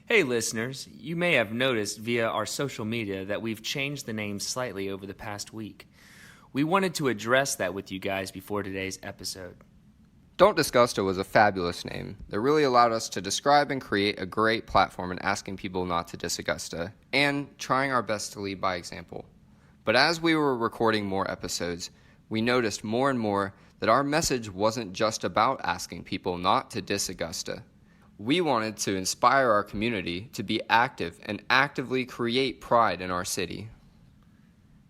Hey listeners, you may have noticed via our social media that we've changed the name slightly over the past week. We wanted to address that with you guys before today's episode. Don't Disgusta was a fabulous name that really allowed us to describe and create a great platform in asking people not to disgusta and trying our best to lead by example. But as we were recording more episodes, we noticed more and more that our message wasn't just about asking people not to disgusta. We wanted to inspire our community to be active and actively create pride in our city.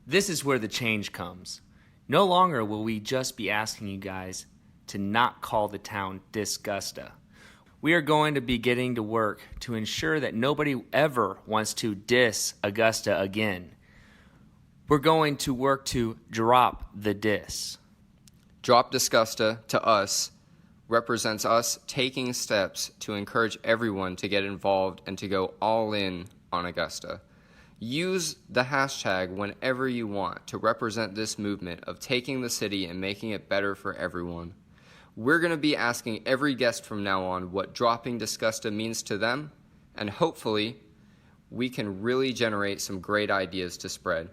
This is where the change comes. No longer will we just be asking you guys to not call the town Disgusta. We are going to be getting to work to ensure that nobody ever wants to diss Augusta again. We're going to work to drop the diss. Drop Disgusta, to us, represents us taking steps to encourage everyone to get involved and to go all in on Augusta. Use the hashtag whenever you want to represent this movement of taking the city and making it better for everyone. We're going to be asking every guest from now on what Dropping Disgusta means to them, and hopefully we can really generate some great ideas to spread.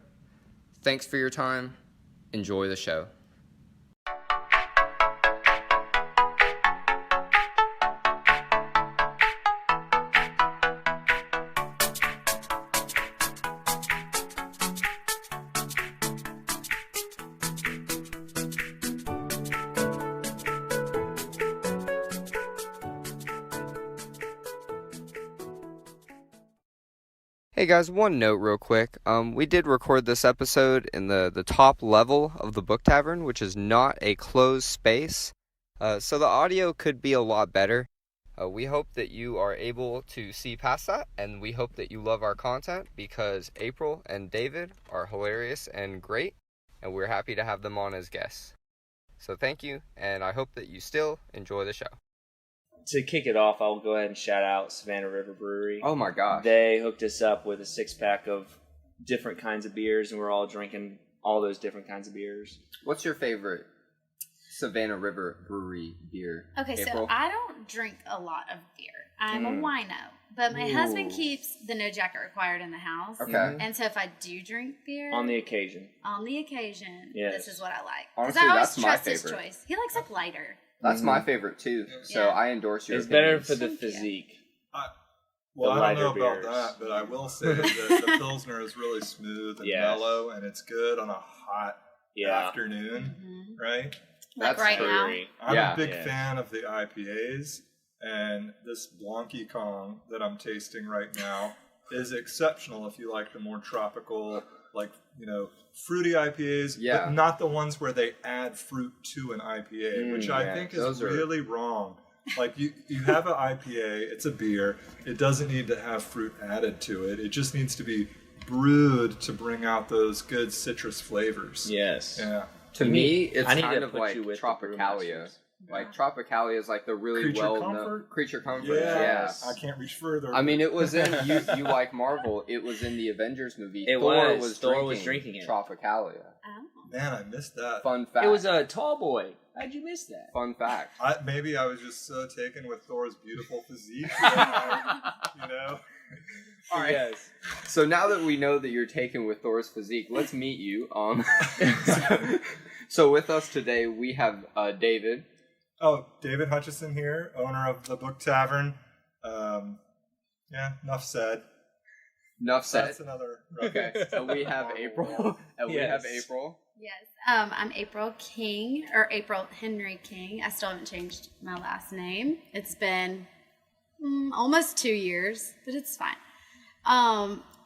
Thanks for your time. Enjoy the show. Hey guys, one note real quick. We did record this episode in the top level of the book tavern, which is not a closed space. So the audio could be a lot better. We hope that you are able to see past that, and we hope that you love our content because April and David are hilarious and great, and we're happy to have them on as guests. So thank you, and I hope that you still enjoy the show. To kick it off, I'll go ahead and shout out SAVANNAH River Brewery. Oh my gosh. They hooked us up with a 6-pack of different kinds of beers, and we're all drinking all those different kinds of beers. What's your favorite SAVANNAH River Brewery beer? Okay, April? so I don't drink a lot of beer. I'm a wino. But my husband keeps the no jacket required in the house. Okay. And so if I do drink beer... On the occasion. This is what I like. Honestly, I always that's my trust his favorite. choice. He likes lighter. That's my favorite too, so Yeah. I endorse your It's opinions. better for the physique. Well, The I don't know lighter about beers. that, but I will say that the Pilsner is really smooth and Yes. mellow, and it's good on a hot afternoon, Mm-hmm. right? Like That's right true. now. I'm Yeah. a big Yes. fan of the IPAs, and this Blanky Kong that I'm tasting right now is exceptional if you like the more tropical, like, fruity IPAs, Yeah. but not the ones where they add fruit to an IPA, which I think those is are- really wrong. Like, you have an IPA, it's a beer, it doesn't need to have fruit added to it. It just needs to be brewed to bring out those good citrus flavors. Yes. Yeah. To me, it's I need kind to of put like you with the Tropicalia. brewmasters. Like Tropicalia is like the really Creature well-known Comfort? Creature Comfort. Yes. I can't reach further. I mean, it was in you like Marvel. It was in the Avengers movie. It Thor was. Thor was drinking it. Tropicalia. Oh. Man, I missed that. Fun fact. It was a tall boy. How'd you miss that? Fun fact. Maybe I was just so taken with Thor's beautiful physique. That All right. Yes. So now that we know that you're taken with Thor's physique, let's meet you. So with us today we have David. Oh, David Hutchison here, owner of the Book Tavern. Enough said. Enough said. That's another. Okay. So we have April. And we have April. Yes. I'm April King, or April Henry King. I still haven't changed my last name. It's been almost 2 years, but it's fine.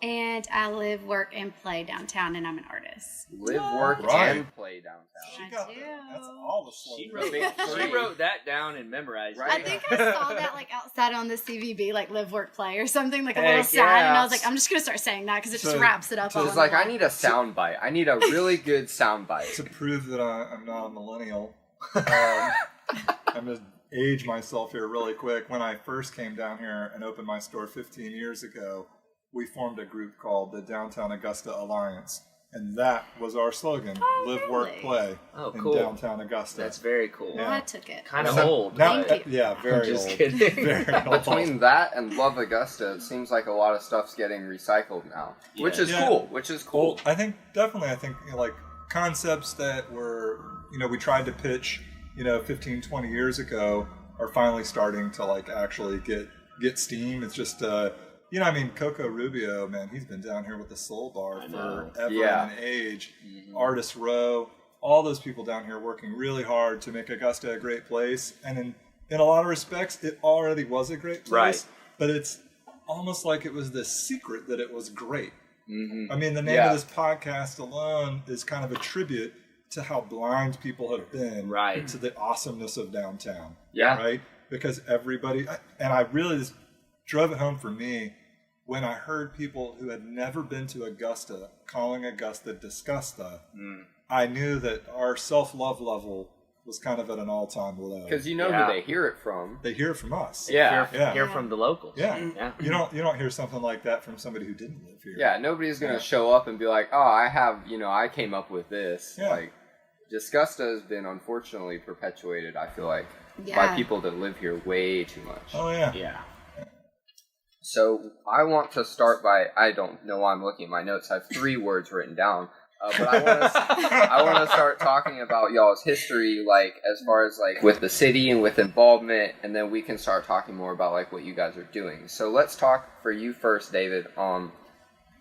And I live, work, and play downtown, and I'm an artist. Live, work, Right. and play downtown. She got that. That's all the slogans. She wrote that down and memorized Right. I it. think I saw that outside on the CVB, live, work, play or something, a Heck little sign, and I was yes. I'm just gonna start saying that because it just So- wraps it up. So all it's in like, one. I need a sound bite. I need a really good sound bite. To prove that I'm not a millennial, I'm going to age myself here really quick. When I first came down here and opened my store 15 years ago, we formed a group called the Downtown Augusta Alliance. And that was our slogan, live, work, really? play in cool. downtown Augusta. That's very cool. Well, I took it. Kind of old. Now, Thank you. Yeah, very Just old. kidding. Very old. Between that and Love Augusta, it seems like a lot of stuff's getting recycled now, which is Yeah. cool. Which is cool. Well, I think like concepts that were, we tried to pitch, 15, 20 years ago are finally starting to like actually get steam. It's just, Coco Rubio, man, he's been down here with the Soul Bar forever and an age. Artist Row, all those people down here working really hard to make Augusta a great place. And in a lot of respects, it already was a great place. Right. But it's almost like it was this secret that it was great. Mm-hmm. I mean, the name of this podcast alone is kind of a tribute to how blind people have been to the awesomeness of downtown. Yeah. Right? Because everybody, and I really just drove it home for me when I heard people who had never been to Augusta calling Augusta Disgusta. I knew that our self-love level was kind of at an all-time low. Because who they hear it from. They hear it from us. Hear from the locals. Yeah. You don't hear something like that from somebody who didn't live here. Yeah, nobody's going to show up and be like, oh, I came up with this. Yeah. Like, Disgusta has been unfortunately perpetuated, I feel like, by people that live here way too much. Oh, yeah. Yeah. So I want to start by, I don't know why I'm looking at my notes. I have 3 words written down. But I want to start talking about y'all's history, like, as far as, like, with the city and with involvement, and then we can start talking more about, like, what you guys are doing. So let's talk for you first, David,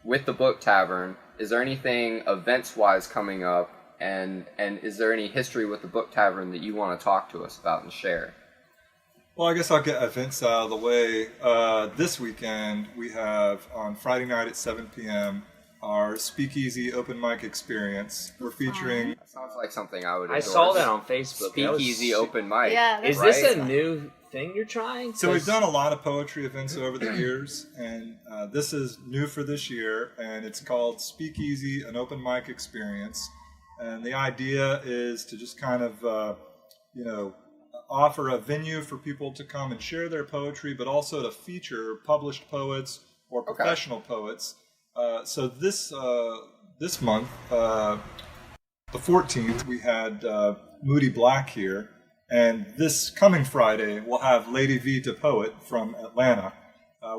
with the Book Tavern. Is there anything events-wise coming up, and is there any history with the Book Tavern that you want to talk to us about and share? Well, I guess I'll get events out of the way. This weekend, we have on Friday night at 7 p.m., our Speakeasy open mic experience. We're featuring... That sounds like something I would I endorse. saw that on Facebook. Speakeasy open mic. Yeah, Is this a new thing you're trying? So we've done a lot of poetry events over the years, and this is new for this year, and it's called Speakeasy, an open mic experience. And the idea is to just kind of, offer a venue for people to come and share their poetry, but also to feature published poets or professional poets. So this month, the 14th, we had Moody Black here, and this coming Friday we'll have Lady V the Poet from Atlanta.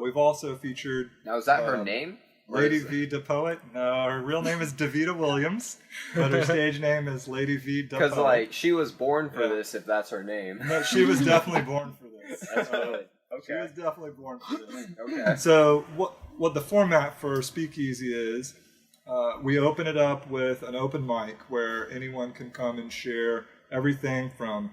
We've also featured... Now, is that her name? Lady V the Poet? No, her real name is Davita Williams, but her stage name is Lady V the Poet. Because, like, she was born for this, if that's her name. No, she was definitely born for this. That's good. She was definitely born for this. Okay. So what the format for Speakeasy is, we open it up with an open mic where anyone can come and share everything from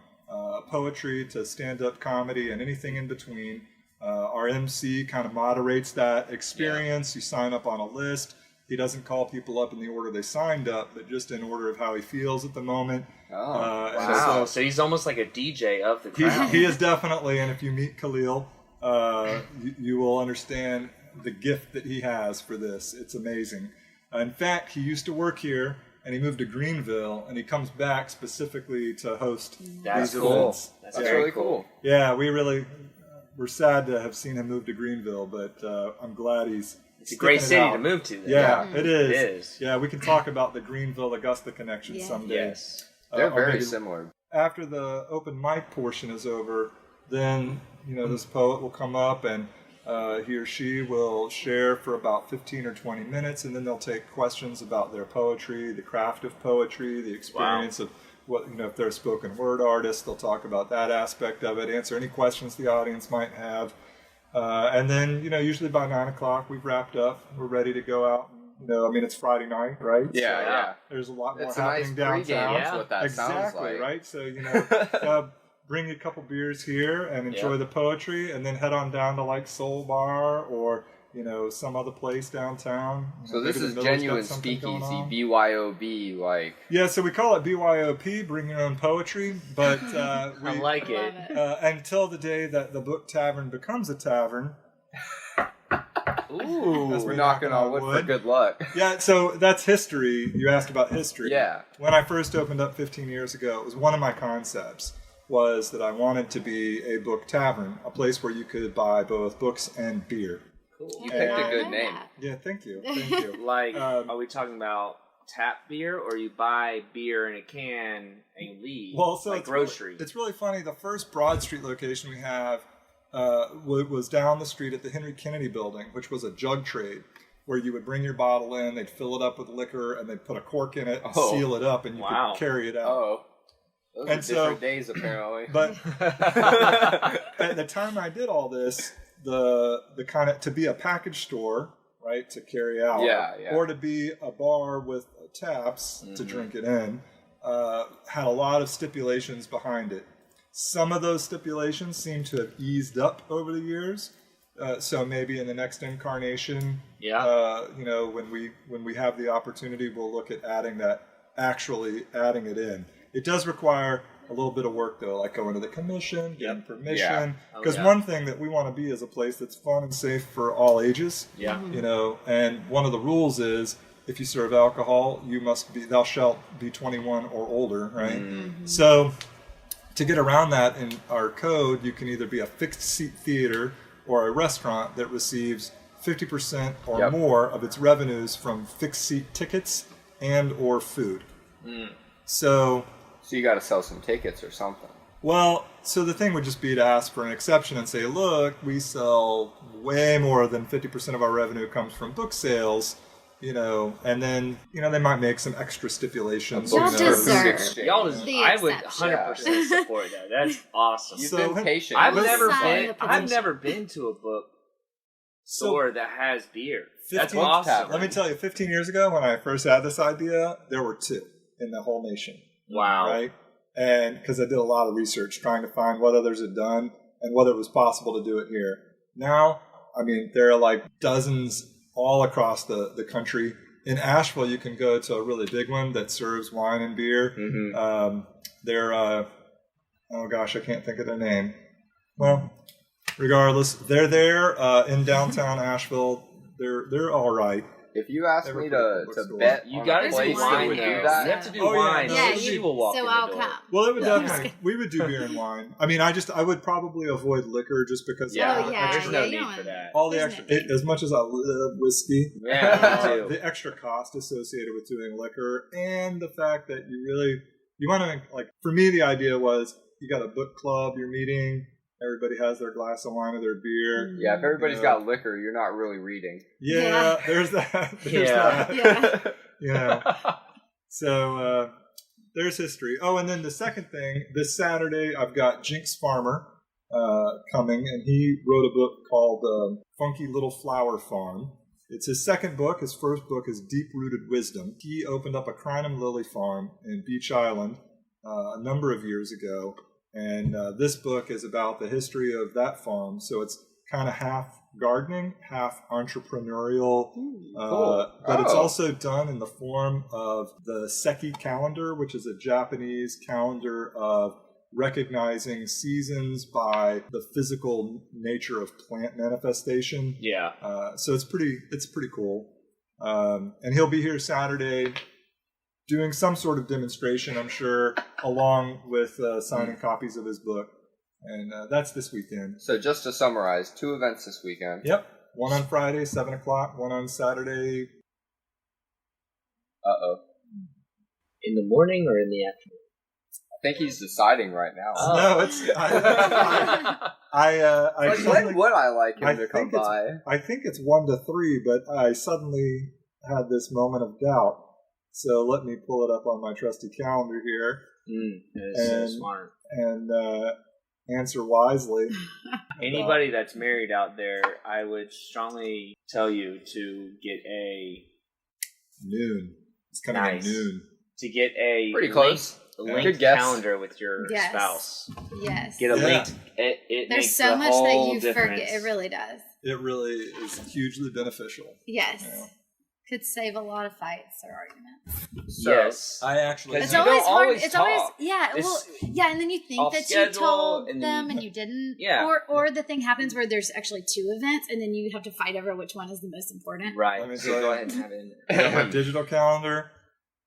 poetry to stand-up comedy and anything in between. Our MC kind of moderates that experience. You sign up on a list. He doesn't call people up in the order they signed up, but just in order of how he feels at the moment. Wow. So he's almost like a DJ of the crowd. He is definitely, and if you meet Khalil, you will understand the gift that he has for this. It's amazing. In fact, he used to work here, and he moved to Greenville, and he comes back specifically to host That's these cool. events. That's really cool. Yeah, we're sad to have seen him move to Greenville, but I'm glad he's It's a great city to move to. Then. Yeah, it is. It is. Yeah, we can talk about the Greenville-Augusta connection someday. Yes. They're Or very maybe similar. After the open mic portion is over, then this poet will come up and he or she will share for about 15 or 20 minutes, and then they'll take questions about their poetry, the craft of poetry, the experience of what if they're a spoken word artist, they'll talk about that aspect of it, answer any questions the audience might have, and then usually by 9 o'clock we've wrapped up, we're ready to go out. It's Friday night, right? Yeah. There's a lot more It's a happening nice downtown. pregame, that's what that sounds Exactly, like. right? So, bring a couple beers here and enjoy the poetry, and then head on down to like Soul Bar or some other place downtown. So Maybe this the is Miller's got genuine something going speakeasy, on. BYOB, like... Yeah, so we call it BYOP, bring your own poetry, but I like it. until the day that the Book Tavern becomes a tavern. Ooh. As We're knocking on wood for good luck. Yeah, so that's history. You asked about history. Yeah. When I first opened up 15 years ago, it was one of my concepts was that I wanted to be a book tavern, a place where you could buy both books and beer. Cool. You picked a good name. Yeah, thank you. Thank you. Like, are we talking about tap beer, or you buy beer in a can and you leave? Well, so like it's grocery. It's really funny. The first Broad Street location we have was down the street at the Henry Kennedy building, which was a jug trade, where you would bring your bottle in, they'd fill it up with liquor, and they'd put a cork in it, and seal it up, and you could carry it out. Oh, those are different days apparently. But at the time I did all this, the kind of to be a package store, right, to carry out, or to be a bar with taps to drink it in, had a lot of stipulations behind it. Some of those stipulations seem to have eased up over the years. So maybe in the next incarnation, when we have the opportunity, we'll look at adding it in. It does require a little bit of work though, like going to the commission, getting permission. Because one thing that we want to be is a place that's fun and safe for all ages. Yeah. And one of the rules is if you serve alcohol, thou shalt be 21 or older, right? Mm-hmm. So to get around that in our code, you can either be a fixed seat theater or a restaurant that receives 50% or more of its revenues from fixed seat tickets and or food. So you got to sell some tickets or something. Well, so the thing would just be to ask for an exception and say, look, we sell way more than 50% of our revenue comes from book sales, and then, they might make some extra stipulations. Y'all deserve I would 100% support that. That's awesome. You've been patient. I've never been to a book store that has beer. That's awesome. Let me tell you, 15 years ago when I first had this idea, there were 2 in the whole nation. Wow. Right? And because I did a lot of research trying to find what others had done and whether it was possible to do it here. Now, there are like dozens all across the country. In Asheville, you can go to a really big one that serves wine and beer. Mm-hmm. They're, oh gosh, I can't think of their name. Well, regardless, they're there in downtown Asheville. They're all right. If you ask me to bet, you got to do wine. You have to do wine. She will walk in the door. Come. Well, it would definitely. We would do beer and wine. I would probably avoid liquor just because. There's no need for that. All the extra, as much as I love whiskey, the extra cost associated with doing liquor, and the fact that you want to for me, the idea was you got a book club, you're meeting. Everybody has their glass of wine or their beer. Yeah, if everybody's got liquor, you're not really reading. Yeah, there's that. There's that. So there's history. Oh, and then the second thing, this Saturday I've got Jinx Farmer coming, and he wrote a book called Funky Little Flower Farm. It's his second book. His first book is Deep Rooted Wisdom. He opened up a crinum lily farm in Beach Island a number of years ago. And this book is about the history of that farm. So it's kind of half gardening, half entrepreneurial. But it's also done in the form of the Seki calendar, which is a Japanese calendar of recognizing seasons by the physical nature of plant manifestation. Yeah. So it's pretty cool. And he'll be here Saturday doing some sort of demonstration, I'm sure, along with signing copies of his book. And that's this weekend. So just to summarize, 2 events this weekend. Yep. One on Friday, 7 o'clock. One on Saturday. Uh-oh. In the morning or in the afternoon? I think he's deciding right now. No, it's... when would I like him to come by? I think it's 1 to 3, but I suddenly had this moment of doubt. So let me pull it up on my trusty calendar here. So smart. And answer wisely. Anybody that's married out there, I would strongly tell you to get a... Noon. It's coming at noon. To get a... Pretty close. Linked calendar with your spouse. Yes. Get a linked... There's so much that you forget. It really does. It really is hugely beneficial. Yes. Could save a lot of fights or arguments. Yes. I actually... It's always hard. It's always... Yeah. And then you think that you told them and you didn't. Yeah. Or the thing happens where there's actually 2 events and then you have to fight over which one is the most important. Right. So go ahead and have it. I've got my digital calendar.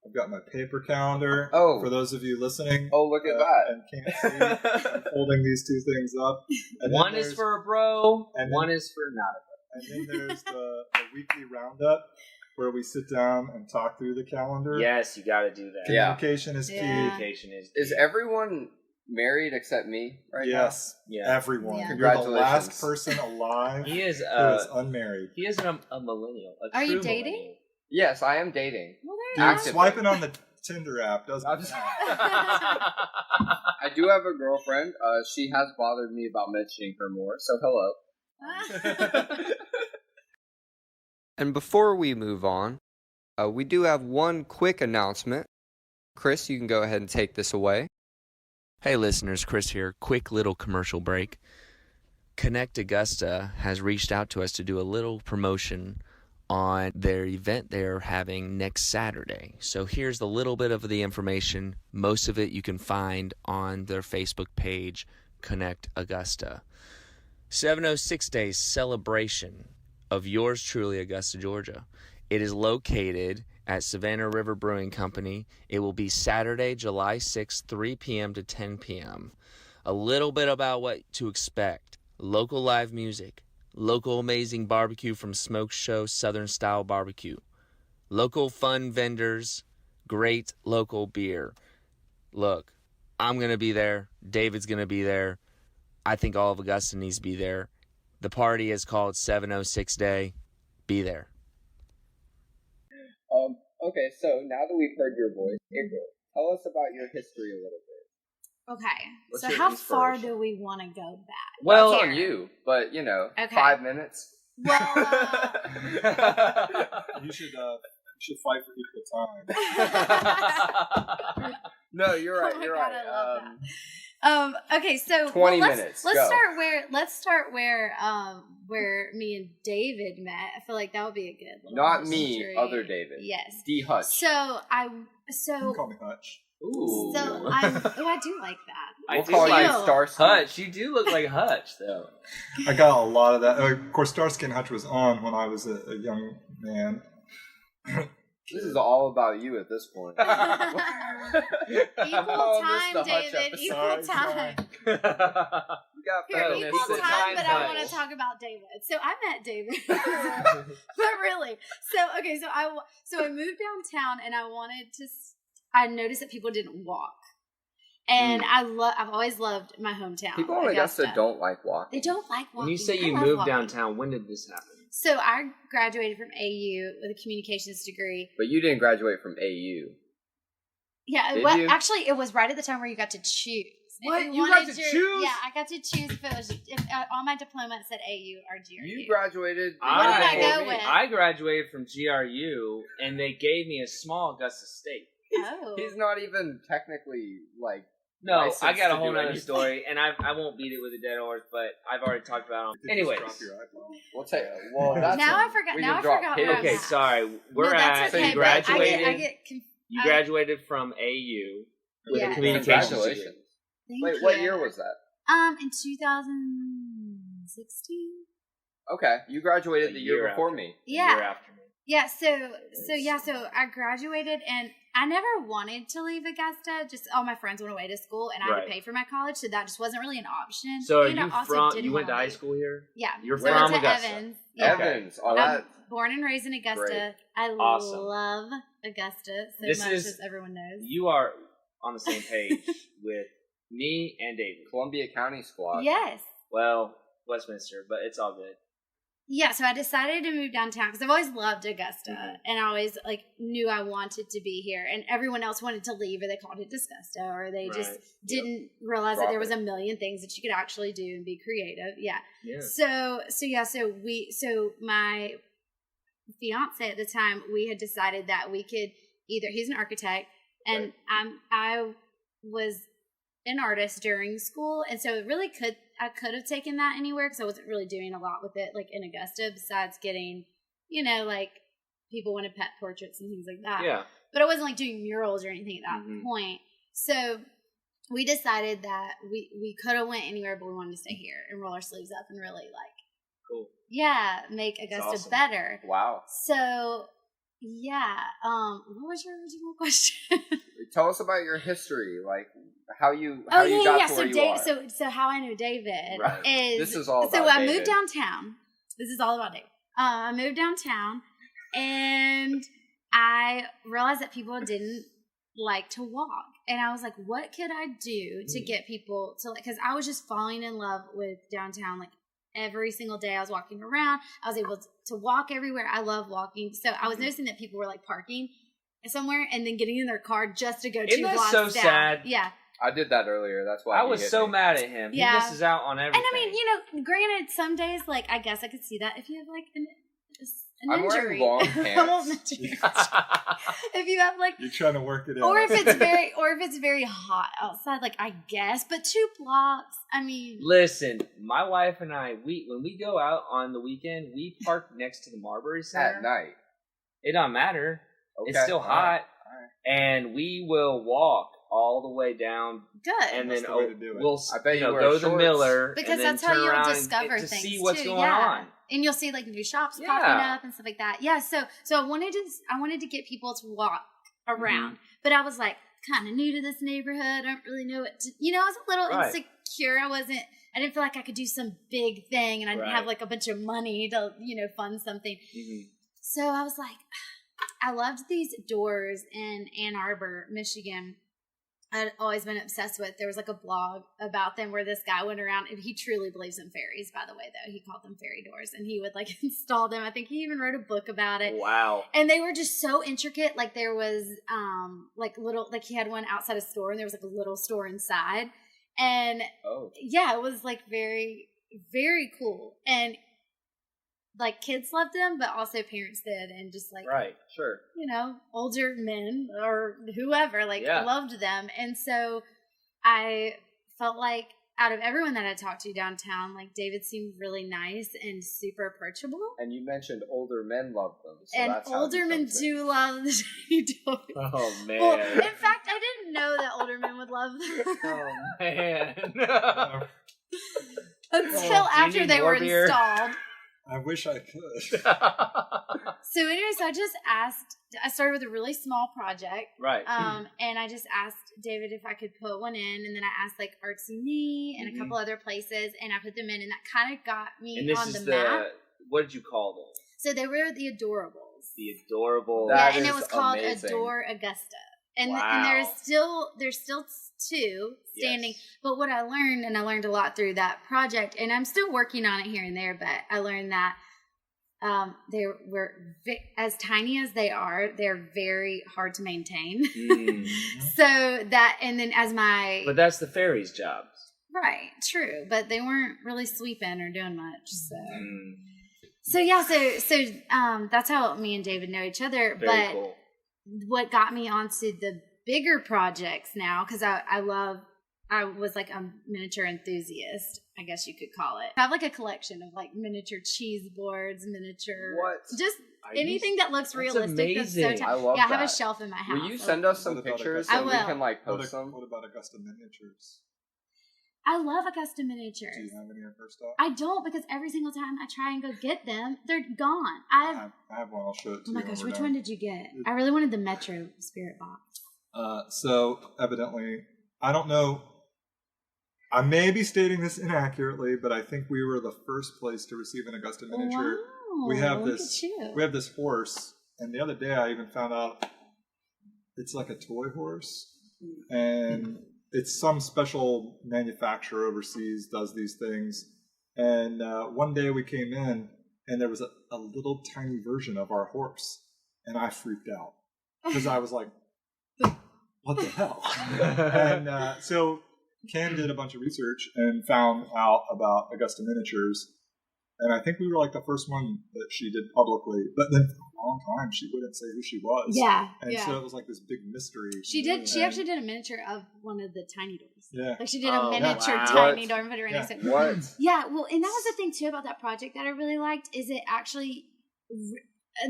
I've got my paper calendar. Oh. For those of you listening. Oh, look at that. And can't see. I'm holding these 2 things up. And one is for a bro, and one is for not a bro. And then there's the weekly roundup, where we sit down and talk through the calendar. Yes, you got to do that. Yeah. Communication is key. Communication is key. Is everyone married except me right Yes. Yeah. Everyone. Yeah. You're the Congratulations. last person alive He is who is unmarried. he is a millennial. Are you dating? Millennial. now? Yes, I am dating. Well, Dude, there you Active. swiping on the Tinder app doesn't I'm just- count. I do have a girlfriend. She has bothered me about mentioning her more, so hello. And before we move on, we do have one quick announcement. Chris, you can go ahead and take this away. Hey listeners, Chris here. Quick little commercial break. Connect Augusta has reached out to us to do a little promotion on their event they're having next Saturday. So here's a little bit of the information. Most of it you can find on their Facebook page, Connect Augusta. 706 Days celebration of yours truly, Augusta, Georgia. It is located at Savannah River Brewing Company. It will be Saturday, July 6th, 3 p.m. to 10 p.m. A little bit about what to expect. Local live music. Local amazing barbecue from Smoke Show Southern Style Barbecue. Local fun vendors. Great local beer. Look, I'm going to be there. David's going to be there. I think all of Augusta needs to be there. The party is called 706 Day. Be there. Okay, so now that we've heard your voice, April, tell us about your history a little bit. Okay. What's So your how far inspiration? do we want to go back? Well, Here. on you, but Okay. 5 minutes. Well, You should fight for equal time. No, you're right. Oh my You're God, right. I love okay, so 20 let's, minutes, Let's go. start where me and David met. I feel like that would be a good little Not me, history. other David. Yes. D. Hutch. So You can call me Hutch. Ooh. I do like that. We'll do call you like Starsky. Hutch, you do look like Hutch, though. I got a lot of that. Of course, Starsky and Hutch was on when I was a young man. This is all about you at this point. Equal Oh, this time, the Hutch David. episode. Equal Sorry, time. You got Here, feminist equal in time, but I Hutch. want to talk about David. So I met David, but really, so I moved downtown, and I noticed that people didn't walk, and I've always loved my hometown. People in Augusta don't like walking. They don't like walking. When you say I you love moved walking. downtown, when did this happen? So I graduated from AU with a communications degree. But you didn't graduate from AU. Yeah, Did well, you? actually, it was right at the time where you got to choose. What? If You wanted got to choose? Yeah, I got to choose if it was on my diploma it said AU or GRU. You graduated. What did I before go me. with? I graduated from GRU, and they gave me a small Augusta State. Oh. He's not even technically like. No, licensed I got a to whole do nother anything. story, and I won't beat it with a dead horse, but I've already talked about it. Anyways. Just drop your eyebrow. We'll take. Well, that's Now a- I forgot- we now can I drop forgot pigs. where I'm Okay, at. sorry. We're No, at that's so you okay, but I graduated. get You I- graduated from AU with Yeah. a communications degree. Congratulations. Thank Wait, you. what year was that? In 2016. Okay, you graduated A the year year before after. me. Yeah. Year after me. Yeah, so I graduated, and I never wanted to leave Augusta. Just all my friends went away to school, and I had Right. to pay for my college, so that just wasn't really an option. So are And I you also from? didn't You went to wanna high leave. school here? Yeah, You're so I went from to Augusta. Evans. Yeah. Evans. Oh, I'm that. born and raised in Augusta. Great. I Awesome. love Augusta so This much, is- as everyone knows. You are on the same page with me and David. Columbia County squad. Yes. Well, Westminster, but it's all good. Yeah, so I decided to move downtown because I've always loved Augusta, Mhm. and I always knew I wanted to be here. And everyone else wanted to leave, or they called it Disgusta, or they just Right. didn't realize Drop that there was it. a million things that you could actually do and be creative. Yeah. Yeah. So my fiance at the time, we had decided that we could he's an architect, and I was an artist during school, and so I could have taken that anywhere because I wasn't really doing a lot with it, like in Augusta, besides getting, like people wanted pet portraits and things like that. Yeah. But I wasn't like doing murals or anything at that Mhm. point. So we decided that we could have went anywhere, but we wanted to stay here and roll our sleeves up and really Cool. make Augusta awesome. better. Wow. So what was your original question? Tell us about your history, like how you got to where you are. So how I know David Right. is This is all so about I moved David. downtown. This is all about David. I moved downtown, And I realized that people didn't like to walk. And I was like, what could I do to get people to, like, because I was just falling in love with downtown. Like, every single day I was walking around. I was able to walk everywhere. I love walking. So I was noticing that people were like parking somewhere and then getting in their car just to go Isn't 2 that blocks so down. sad? Yeah. I did that earlier. That's why I was so mad at him. Yeah. He misses out on everything. And I mean, you know, granted, some days, like, I guess I could see that if you have like an I'm injury. wearing long I won't pants. mention it. If you have like, You're trying to work it out. or if it's very hot outside, like, I guess. But 2 blocks, I mean. Listen, my wife and I, when we go out on the weekend, we park next to the Marbury Center. At night. It don't matter. Okay. It's still All hot. right. And we will walk all the way down. Good. And That's then the way to do it. we'll I bet you wear go to the shorts. Miller. Because and then that's how turn you'll around discover to things see what's too. going Yeah. on. And you'll see like new shops Yeah. popping up and stuff like that. Yeah. So I wanted to get people to walk around, but I was like kind of new to this neighborhood. I don't really know what to, I was a little Right. insecure. I didn't feel like I could do some big thing, and I didn't have Right. like a bunch of money to fund something. Mm-hmm. So I was like, I loved these doors in Ann Arbor, Michigan. I'd always been obsessed with. There was like a blog about them where this guy went around, and he truly believes in fairies, by the way, though. He called them fairy doors, and he would like install them. I think he even wrote a book about it. Wow. And they were just so intricate. Like there was like he had one outside a store, and there was like a little store inside. And yeah, it was like very, very cool. And like kids loved them, but also parents did, and just like Right. Sure. older men or whoever Yeah. loved them. And so I felt like out of everyone that I talked to downtown, like David seemed really nice and super approachable. And you mentioned older men love them. So And that's how it older men becomes do love the tiny doors. Oh man. Well, in fact, I didn't know that older men would love them Oh man. until Do you after need they more were beer? installed. I wish I could. So anyways, I started with a really small project. Right. And I just asked David if I could put one in, and then I asked like Artsy Me and a couple other places, and I put them in, and that kind of got me And this on is the map. what did you call them? So they were the Adorables. The adorable. That And it is was called amazing. Adore Augusta. And Wow. and there's still 2 standing. Yes. But what I learned a lot through that project, and I'm still working on it here and there, but I learned that they were as tiny as they are, they're very hard to maintain. So that, and then But that's the fairies' job. right, true, but they weren't really sweeping or doing much. So that's how me and David know each other. Very but cool. what got me onto the bigger projects now, because I was like a miniature enthusiast, I guess you could call it. I have like a collection of like miniature cheese boards, just anything that looks realistic. amazing. That's so I love I have a that. shelf in my house. Will you send us some What about pictures Augusta? so I we will. can like post them? What about Augusta miniatures? I love Augusta miniatures. Do you have any in your stock? I don't, because every single time I try and go get them, they're gone. I have one. I'll show it to Oh you. my when gosh, we're which done. one did you get? I really wanted the Metro Spirit box. So evidently, I don't know. I may be stating this inaccurately, but I think we were the first place to receive an Augusta miniature. Wow, We have look this. at you. We have this horse, and the other day I even found out it's like a toy horse, and it's some special manufacturer overseas does these things. And one day we came in, and there was a little tiny version of our horse, and I freaked out because I was like, "What the hell?" And so Ken did a bunch of research and found out about Augusta Miniatures. And I think we were like the first one that she did publicly. But then for a long time, she wouldn't say who she was. Yeah. And so it was like this big mystery. She did. She And- actually did a miniature of one of the tiny doors. Yeah. Like she did Oh, a miniature wow. tiny What? door and put it right next to it. What? Yeah. Well, and that was the thing too about that project that I really liked is it actually.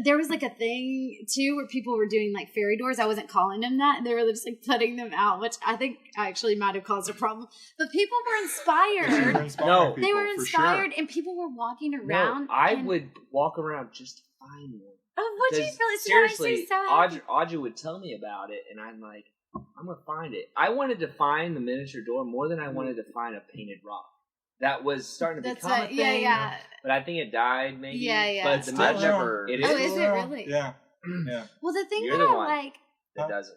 There was like a thing too where people were doing like fairy doors. I wasn't calling them that. They were just like putting them out, which I think actually might have caused a problem. But people were inspired. No. They were people, for inspired, sure. and people were walking No, around. I and, would walk around just to find one. Oh, would you Because really? So that makes seriously, me so happy. Audrey would tell me about it, and I'm like, I'm gonna find it. I wanted to find the miniature door more than I wanted to find a painted rock. that was starting to That's become a right. thing. Yeah. But I think it died maybe. Yeah, yeah. But Still I've around. never. It Oh, is. is it really? Yeah. Yeah. Well, the thing You're that the I one. like. That doesn't.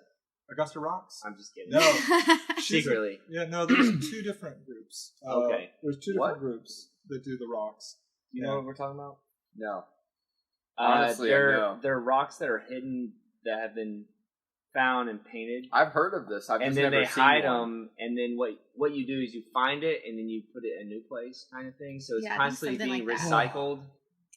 Augusta Rocks? I'm just kidding. No. Secretly. Yeah, no, there's two different groups. Okay. There's two different groups that do the rocks. You know what we're talking about? No. Honestly, no. they're rocks that are hidden that have been found and painted. I've heard of this. I've and just then never they seen hide one. them, and then what you do is you find it, and then you put it in a new place, kind of thing. So it's Yeah, I think constantly something being like that. recycled.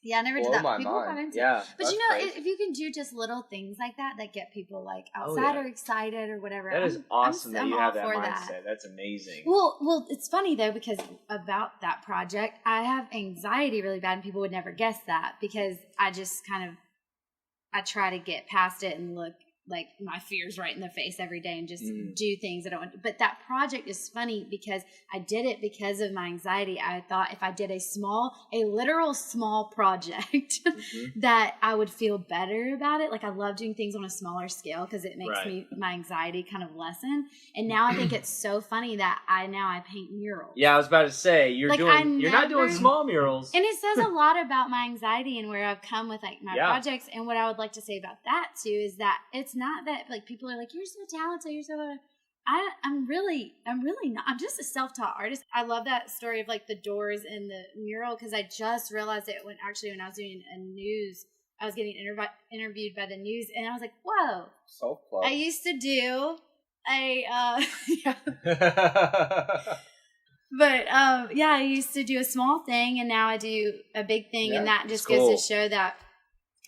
Yeah, I never did Blow that. my People mind. got into it. Yeah, But That's you know, crazy. if you can do just little things like that get people like Oh, outside yeah. or excited or whatever. that is awesome that you all have that for mindset. That's amazing. Well, it's funny though because about that project, I have anxiety really bad, and people would never guess that because I just I try to get past it and look like my fears right in the face every day and just do things I don't want. But that project is funny because I did it because of my anxiety. I thought if I did a literal small project that I would feel better about it. Like I love doing things on a smaller scale because it makes my anxiety kind of lessen. And now I think it's so funny that I paint murals. Yeah, I was about to say you're Like, you're not doing small murals. And it says a lot about my anxiety and where I've come with like my projects. And what I would like to say about that too is that it's not that like people are like, you're so talented, you're so I'm really not. I'm just a self-taught artist. I love that story of like the doors and the mural because I just realized it when I was doing a news. I was getting interviewed by the news, and I was like, "Whoa!" Self-plug. I used to do but I used to do a small thing, and now I do a big thing, and that just goes to show that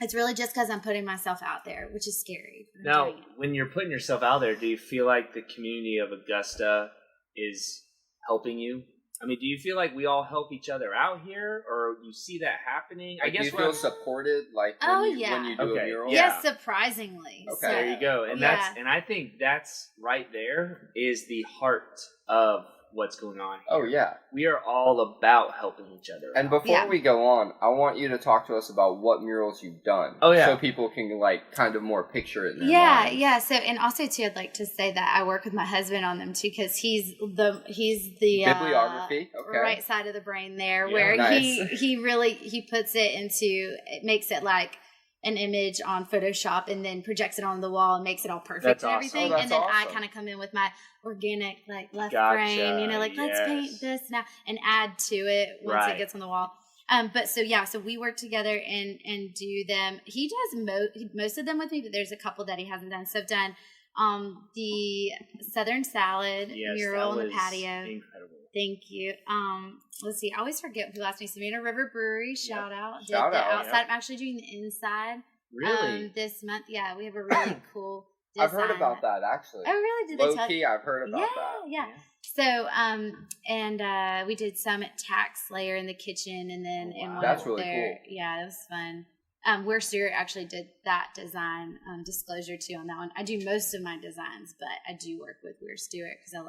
it's really just because I'm putting myself out there, which is scary. Now, when you're putting yourself out there, do you feel like the community of Augusta is helping you? I mean, do you feel like we all help each other out here, or you see that happening? I guess do you feel supported, like when you do a mural? Yes, surprisingly. Okay, so, there you go, and I think that's right there is the heart of what's going on here. Oh yeah, we are all about helping each other and out. Before we go on, I want you to talk to us about what murals you've done. Oh yeah, so people can like kind of more picture it in their minds. So and also too, I'd like to say that I work with my husband on them too because he's the bibliography, right side of the brain there, where he puts it it makes it like an image on Photoshop and then projects it on the wall and makes it all perfect and everything. And then I kind of come in with my organic, like left brain, let's paint this now and add to it once it gets on the wall. But so we work together and do them. He does most of them with me, but there's a couple that he hasn't done. So I've done the Southern Salad mural on the patio. Incredible. Thank you. Let's see. I always forget who asked me. Savannah River Brewery, shout out. Did Shout the out, outside. I'm actually doing the inside. Really? This month. Yeah, we have a really cool design. I've heard about that actually. Oh, really? Did Low they tell key, I've heard about that. Yeah. So, and we did some at Tax Slayer in the kitchen, and then in one That's up really there. cool. Yeah, it was fun. Where Stuart actually did that design, disclosure too on that one. I do most of my designs, but I do work with Weir Stewart because I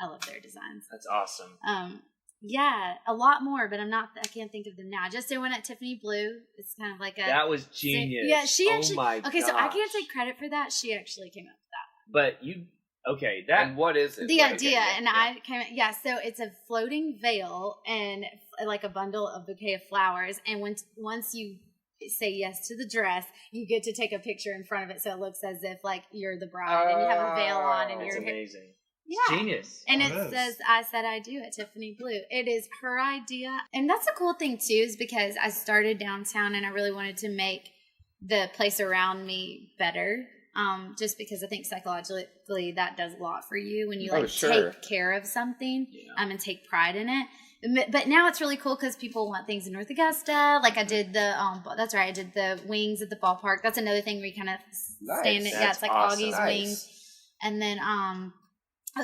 love their designs. That's awesome. Yeah, a lot more, but I can't think of them now. I just did one at Tiffany Blue. It's kind of like that was genius. Yeah, she actually. Oh my okay, so I can't gosh. take credit for that. She actually came up with that. But you, okay, that. And what is it? The idea, and I came. Yeah, so it's a floating veil and like a bouquet of flowers, and once you say yes to the dress, you get to take a picture in front of it, so it looks as if like you're the bride and you have a veil on and It's you're amazing. Yeah. Genius. And it says, I said I do at Tiffany Blue. It is her idea. And that's a cool thing too, is because I started downtown and I really wanted to make the place around me better. Just because I think psychologically that does a lot for you when you take care of something and take pride in it. But now it's really cool because people want things in North Augusta. Like I did that's right, I did the wings at the ballpark. That's another thing where you kind of stand it. Yeah, it's like awesome. Augie's wings. And then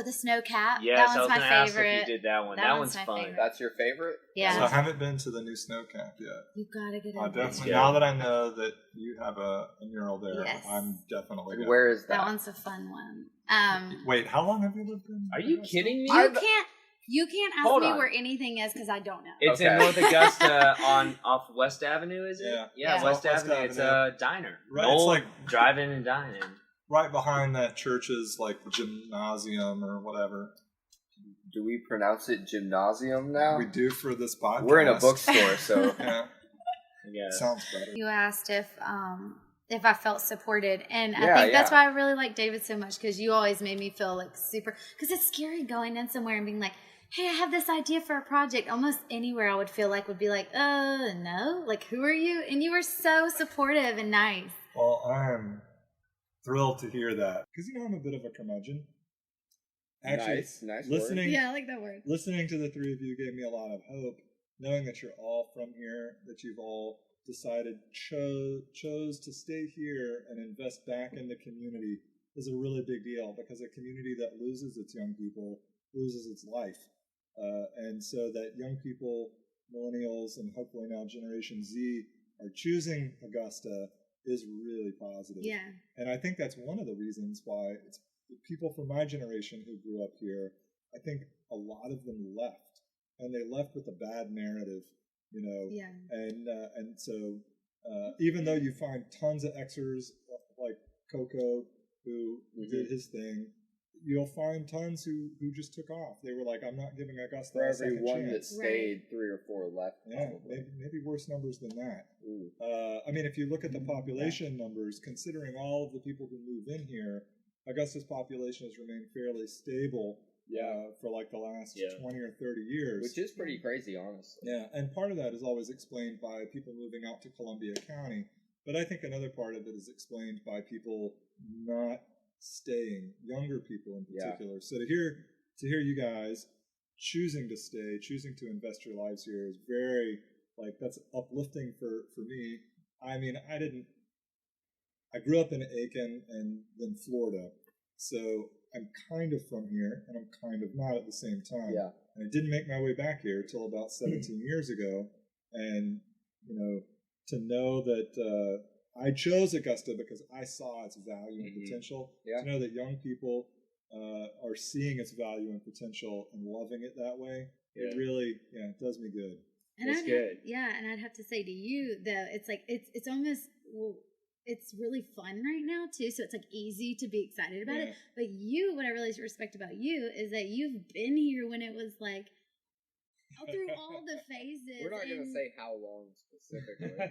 the snow cap. Yes, that one's my favorite. Ask if you did that one. That one's fun. Favorite. That's your favorite? Yeah. So I haven't been to the new snow cap yet. You gotta get I it. definitely. Now that I know that you have a mural there, I'm definitely going. Where is that? That one's a fun one. Wait, how long have you lived in? Are you kidding me? You can't ask me where anything is because I don't know. It's in North Augusta off West Avenue, is it? Yeah, West Avenue. It's a diner. Right, Old it's like drive-in and dine-in. Right behind that church's like gymnasium or whatever. Do we pronounce it gymnasium now? We do for this podcast. We're in a bookstore, so yeah, sounds better. You asked if I felt supported, and I Yeah, think that's yeah. why I really like David so much, because you always made me feel like super. Because it's scary going in somewhere and being like, "Hey, I have this idea for a project." Almost anywhere I would feel like would be like, no, like, who are you? And you were so supportive and nice. Well, I am thrilled to hear that, because I'm a bit of a curmudgeon. Actually, nice listening, word. Yeah, I like that word. listening to the three of you gave me a lot of hope, knowing that you're all from here, that you've all decided chose to stay here and invest back in the community is a really big deal, because a community that loses its young people loses its life. And so that young people, millennials, and hopefully now Generation Z are choosing Augusta is really positive. Yeah. And I think that's one of the reasons why it's people from my generation who grew up here. I think a lot of them left, and they left with a bad narrative, Yeah. And so even though you find tons of Xers like Coco who did his thing, you'll find tons who just took off. They were like, I'm not giving Augusta For a every second one that chance. stayed, 3 or 4 left. Yeah, Probably. maybe worse numbers than that. Ooh. I mean, if you look at the population numbers, considering all of the people who move in here, Augusta's population has remained fairly stable for like the last 20 or 30 years. Which is pretty crazy, honestly. Yeah, and part of that is always explained by people moving out to Columbia County. But I think another part of it is explained by people not staying, younger people in particular. Yeah. So to hear you guys choosing to stay, choosing to invest your lives here is very, that's uplifting for me. I mean, I grew up in Aiken and then Florida, so I'm kind of from here, and I'm kind of not at the same time. Yeah. And I didn't make my way back here till about 17 years ago, and to know that I chose Augusta because I saw its value and potential. Yeah. To know that young people are seeing its value and potential and loving it that way, it really, it does me good. And it's good. And I'd have to say to you though, it's like it's almost it's really fun right now too, so it's like easy to be excited about it. But what I really respect about you is that you've been here when it was like through all the phases. We're not going to say how long specifically. I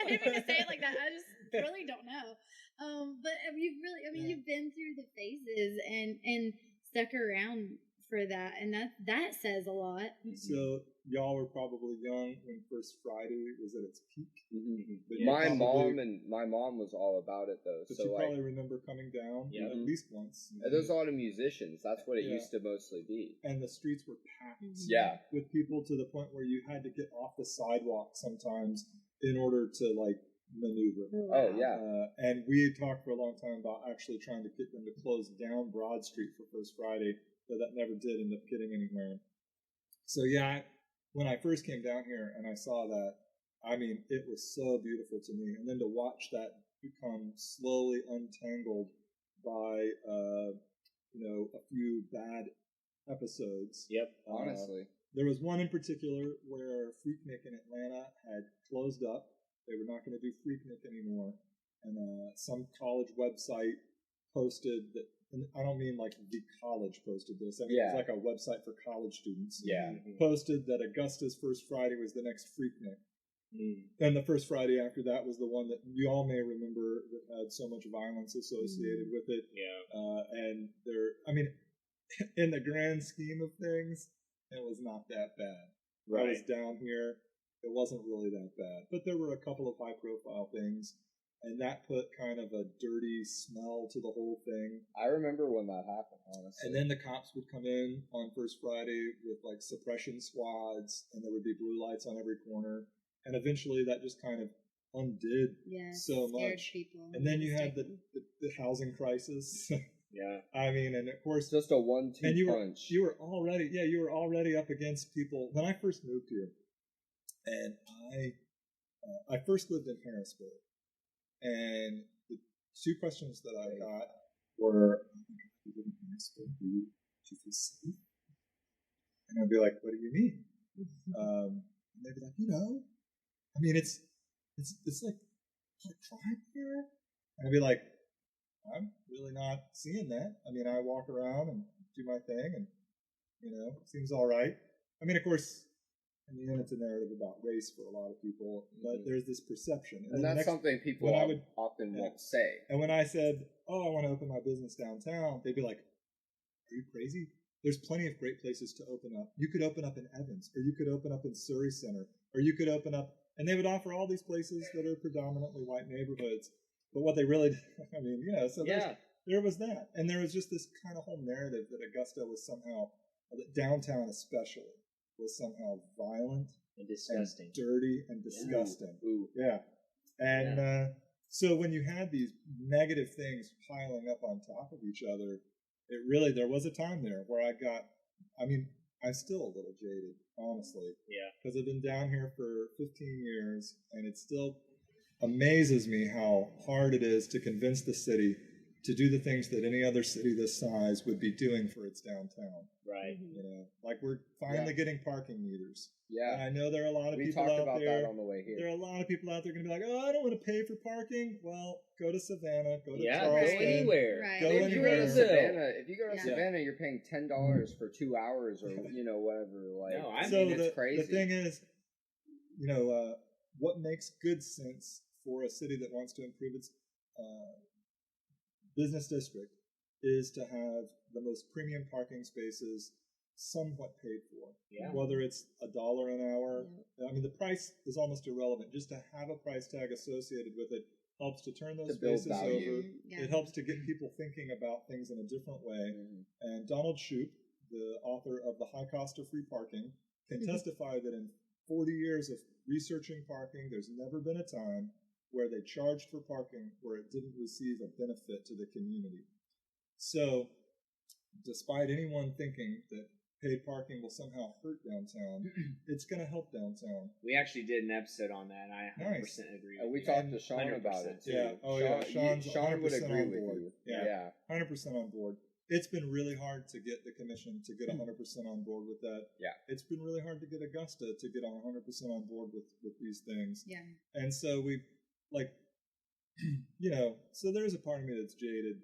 didn't mean to say it like that. I just really don't know. But you've been through the phases and stuck around for that, and that says a lot. So y'all were probably young when First Friday was at its peak. But my mom was all about it though. But so you probably remember coming down at least once. And there's a lot of musicians. That's what it used to mostly be. And the streets were packed. Yeah. With people to the point where you had to get off the sidewalk sometimes in order to maneuver. Oh yeah. And we had talked for a long time about actually trying to get them to close down Broad Street for First Friday, but that never did end up getting anywhere. So when I first came down here and I saw that, I mean, it was so beautiful to me. And then to watch that become slowly untangled by, a few bad episodes. Yep. Honestly. There was one in particular where Freaknik in Atlanta had closed up. They were not going to do Freaknik anymore. And some college website posted that, and I don't mean like the college posted this. I mean, it was like a website for college students. Yeah. Posted that Augusta's First Friday was the next Freaknik. And the first Friday after that was the one that you all may remember that had so much violence associated with it. Yeah. And in the grand scheme of things, it was not that bad. Right. I was down here. It wasn't really that bad. But there were a couple of high-profile things, and that put kind of a dirty smell to the whole thing. I remember when that happened, honestly. And then the cops would come in on First Friday with, suppression squads, and there would be blue lights on every corner. And eventually that just kind of undid so much. People. And then you had the housing crisis. Yeah. I mean, and of course, just a 1-2 punch. You were already up against people when I first moved here, and I first lived in Harrisburg, and the two questions that I got were, "You live in Harrisburg? Do you feel safe?" And I'd be like, "What do you mean?" And they'd be like, I mean, it's like crime here, and I'd be like, I'm really not seeing that. I mean, I walk around and do my thing, and Seems all right. I mean, of course, in the end, it's a narrative about race for a lot of people, but there's this perception. And that's something people often won't say. And when I said, I want to open my business downtown, they'd be like, are you crazy? There's plenty of great places to open up. You could open up in Evans, or you could open up in Surrey Center, or you could open up, and they would offer all these places that are predominantly white neighborhoods. But what they really, there was that. And there was just this kind of whole narrative that Augusta was somehow, that downtown especially, was somehow violent and disgusting, and dirty and disgusting. Ooh. Yeah. And so when you had these negative things piling up on top of each other, there was a time there where I'm still a little jaded, honestly. Yeah. Because I've been down here for 15 years, and it still amazes me how hard it is to convince the city to do the things that any other city this size would be doing for its downtown. Right. Like we're finally getting parking meters. Yeah. And I know there are a lot of people out there. We talked about that on the way here. There are a lot of people out there going to be like, I don't want to pay for parking. Well, go to Savannah, go to Charleston. Right. Go anywhere. Right. Go If you anywhere. go to Savannah, you're paying $10 for 2 hours or, whatever. It's crazy. The thing is, what makes good sense for a city that wants to improve its business district is to have the most premium parking spaces somewhat paid for. Yeah. Whether it's $1 an hour. I mean, the price is almost irrelevant. Just to have a price tag associated with it helps to turn those spaces over. Yeah. It helps to get people thinking about things in a different way. And Donald Shoup, the author of The High Cost of Free Parking, can testify that in 40 years of researching parking, there's never been a time where they charged for parking where it didn't receive a benefit to the community. So, despite anyone thinking that paid parking will somehow hurt downtown, it's going to help downtown. We actually did an episode on that, and I 100% agree. We talked to Sean about it, too. Yeah. Oh, yeah. Sean would agree with you. Yeah. 100% on board. It's been really hard to get the commission to get 100% on board with that. Yeah. It's been really hard to get Augusta to get 100% on board with these things. Yeah. And so we, so there's a part of me that's jaded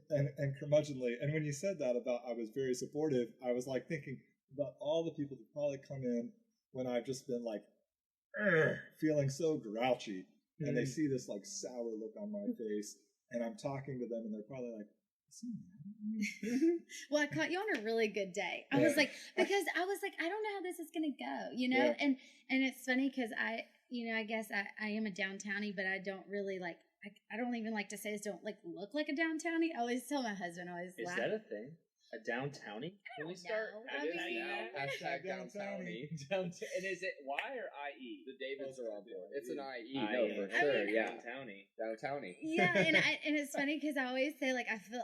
and curmudgeonly. And when you said that about I was very supportive, I was thinking about all the people who probably come in when I've just been feeling so grouchy, and they see this sour look on my face, and I'm talking to them, and they're probably like, well, I caught you on a really good day. I was because I was I don't know how this is going to go, Yeah. and it's funny because I guess I am a downtownie, but I don't really I don't even like to say this, don't look like a downtownie. I always tell my husband, I always laugh. Is that a thing? A downtownie? Can we start? Hashtag downtownie. And is it Y or IE? The Davids are on board. It's an IE, no, for sure. Downtownie. Yeah, and it's funny because I always say I feel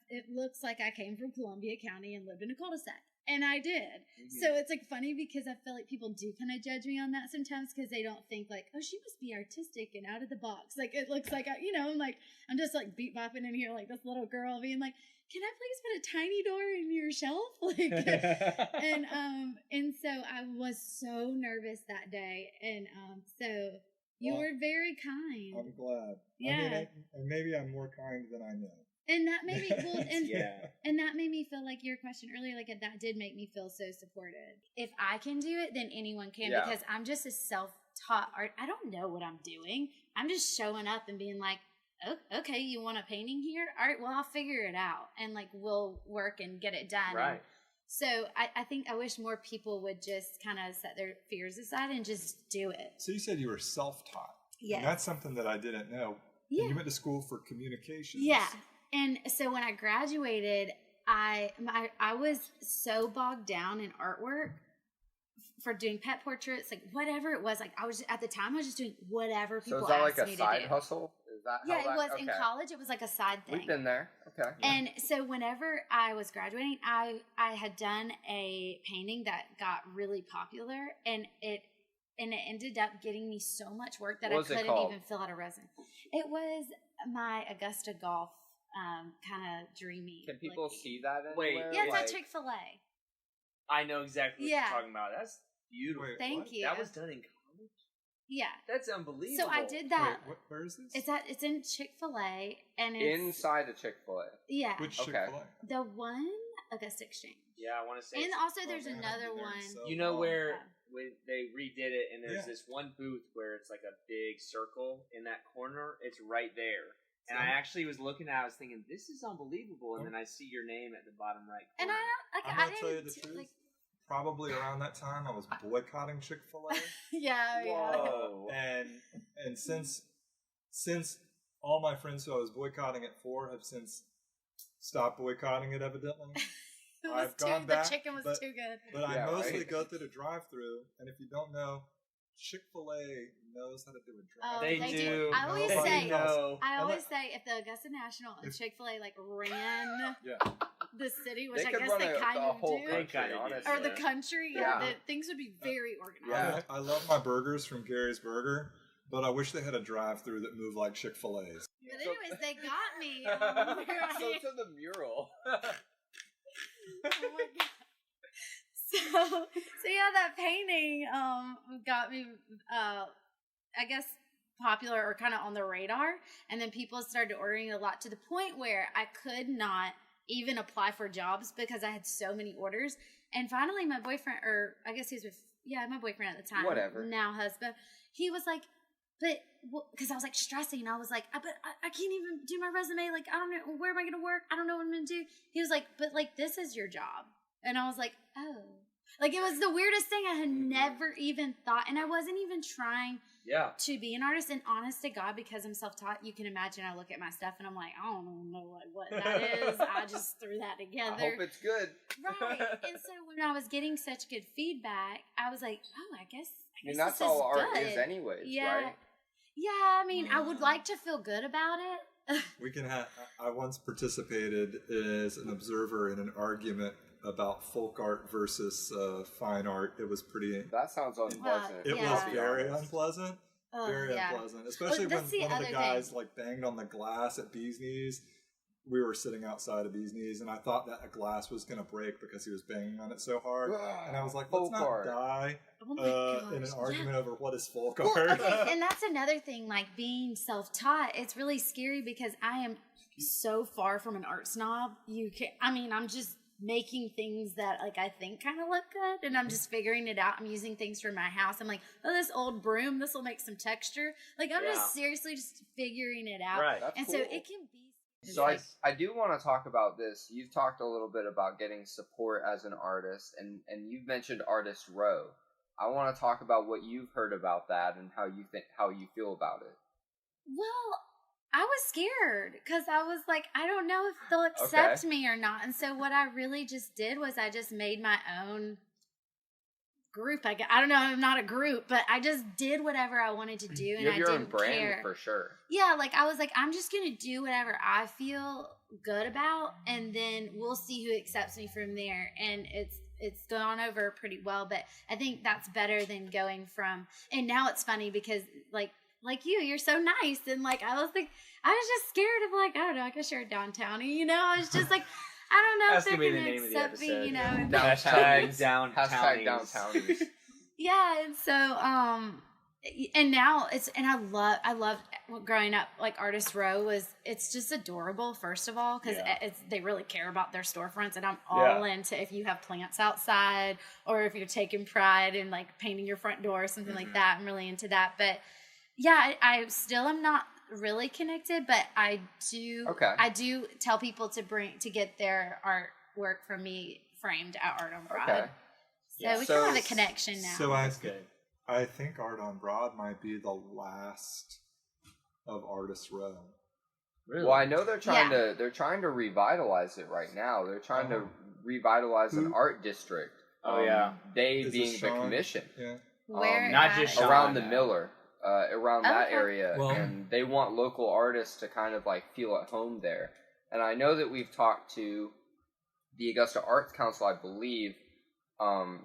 it looks like I came from Columbia County and lived in a cul-de-sac. And I did. So it's funny because I feel people do kind of judge me on that sometimes because they don't think oh, she must be artistic and out of the box. It looks like, I'm just beat bopping in here this little girl being can I please put a tiny door in your shelf? And so I was so nervous that day. And so you were very kind. I'm glad. Yeah. And maybe I'm more kind than I know. And that made me and that made me feel your question earlier, that did make me feel so supported. If I can do it, then anyone can, because I'm just a self-taught art. I don't know what I'm doing. I'm just showing up and being oh, okay, you want a painting here? All right, well, I'll figure it out, and we'll work and get it done. Right. And so I wish more people would just kind of set their fears aside and just do it. So you said you were self-taught. Yeah. And that's something that I didn't know. Yeah. And you went to school for communications. Yeah. And so when I graduated, I was so bogged down in artwork for doing pet portraits, whatever it was. I was at the time I was just doing whatever people asked me to do. So is that a side hustle? Is that how it was in college. It was a side thing. We've been there. Okay. And so whenever I was graduating, I had done a painting that got really popular, and it ended up getting me so much work that I couldn't even fill out a resin. It was my Augusta Golf kind of dreamy. Can people see that anywhere? Wait, yeah, it's at Chick-fil-A. I know exactly what you're talking about. That's beautiful. Wait, Thank you. That was done in college? Yeah. That's unbelievable. So I did that. Wait, where is this? It's in Chick-fil-A, and it's inside a Chick-fil-A. Yeah. Which Okay. Chick-fil-A? The one Augusta Exchange. Yeah, I want to say. And also, there's man, another I've been there one. so You know long. where Yeah. when they redid it, and there's Yeah. this one booth where it's like a big circle in that corner. It's right there. And So- I actually was looking at it, I was thinking, this is unbelievable. And then I see your name at the bottom right And corner. I'm I gonna tell you didn't the truth. like. Probably around that time, I was boycotting Chick-fil-A. Yeah. Whoa. and since all my friends who I was boycotting it for have since stopped boycotting it, evidently. It was I've gone the back, chicken was too good. But Yeah, I mostly right. go through the drive-through, and if you don't know, Chick-fil-A knows how to do a Oh, drive-through. They they do. do. I always Nobody say, knows. I And always say, if the Augusta National and Chick-fil-A like ran Yeah. the city, which They I could guess run they a kind of whole do, They country, kinda do. honestly. or the country, Yeah. that things would be very organized. Yeah. I love my burgers from Gary's Burger, but I wish they had a drive-through that moved like Chick-fil-A's. But anyways, they got me. Right? So to the mural. Oh my god. So yeah, that painting got me I guess popular or kind of on the radar, and then people started ordering it a lot to the point where I could not even apply for jobs because I had so many orders. And finally my boyfriend, or I guess he was with my boyfriend at the time, Whatever. now husband, he was like, but because I was like stressing, I was like, I can't even do my resume, like I don't know, where am I gonna work, I don't know what I'm gonna do. He was like, but like this is your job. And I was like, oh. Like, it was the weirdest thing. I had never even thought, and I wasn't even trying to be an artist. And honest to God, because I'm self-taught, you can imagine I look at my stuff and I'm like, I don't know what that is. I just threw that together. I hope it's good. Right. And so when I was getting such good feedback, I was like, oh, I guess I mean, that's this all is art good. is anyways, Yeah. right? Yeah, I mean, I would like to feel good about it. We can have. I once participated as an observer in an argument about folk art versus fine art. It was pretty. That sounds unpleasant. It Yeah. was very unpleasant. Oh, Very yeah. unpleasant, especially Well, when that's the one of the other guys thing. like banged on the glass at Bee's Knees. We were sitting outside of Bee's Knees, and I thought that a glass was going to break because he was banging on it so hard. And I was like, let's Folk not art. die Oh my gosh, in an yeah. argument over what is folk Well, art. okay, and that's another thing, like being self-taught, it's really scary because I am so far from an art snob. I'm just making things that like I think kind of look good, and I'm just figuring it out. I'm using things from my house. I'm like, oh, this old broom, this will make some texture. Like I'm just seriously just figuring it out. Right. That's And cool. so it can be. So I do want to talk about this. You've talked a little bit about getting support as an artist, and you've mentioned Artist Row. I want to talk about what you've heard about that and how you feel about it. Well, I was scared because I was like, I don't know if they'll accept me or not. And so what I really just did was I just made my own group. I don't know, I'm not a group, but I just did whatever I wanted to do, and You have I your didn't own brand care. for sure. Yeah, like I was like, I'm just gonna do whatever I feel good about, and then we'll see who accepts me from there. And it's gone over pretty well, but I think that's better than going from. And now it's funny because like you're so nice, and like I was just scared of like, I don't know, I guess you're a downtownie, you know. I was just like, I don't know That's if gonna they're be the gonna name of the accept me, episode. you know. And Hashtag down Hashtag townies. downtownies. yeah, and so and now I love growing up. Like Artist Row it's just adorable, first of all, because they really care about their storefronts, and I'm all into if you have plants outside or if you're taking pride in like painting your front door or something like that. I'm really into that. But yeah, I still am not really connected, but I do tell people to get their artwork from me framed at Art on Broad. Okay. So we kind of have a connection now. So That's good. I think Art on Broad might be the last of Artist Row. Really? Well, I know they're trying to revitalize it right now. They're trying to revitalize an art district. Oh, yeah. They Is being it the Sean? commission. Yeah. Where not at? just Sean. Around the Miller, around that Okay. area, Well- and they want local artists to kind of like feel at home there. And I know that we've talked to the Augusta Arts Council, I believe,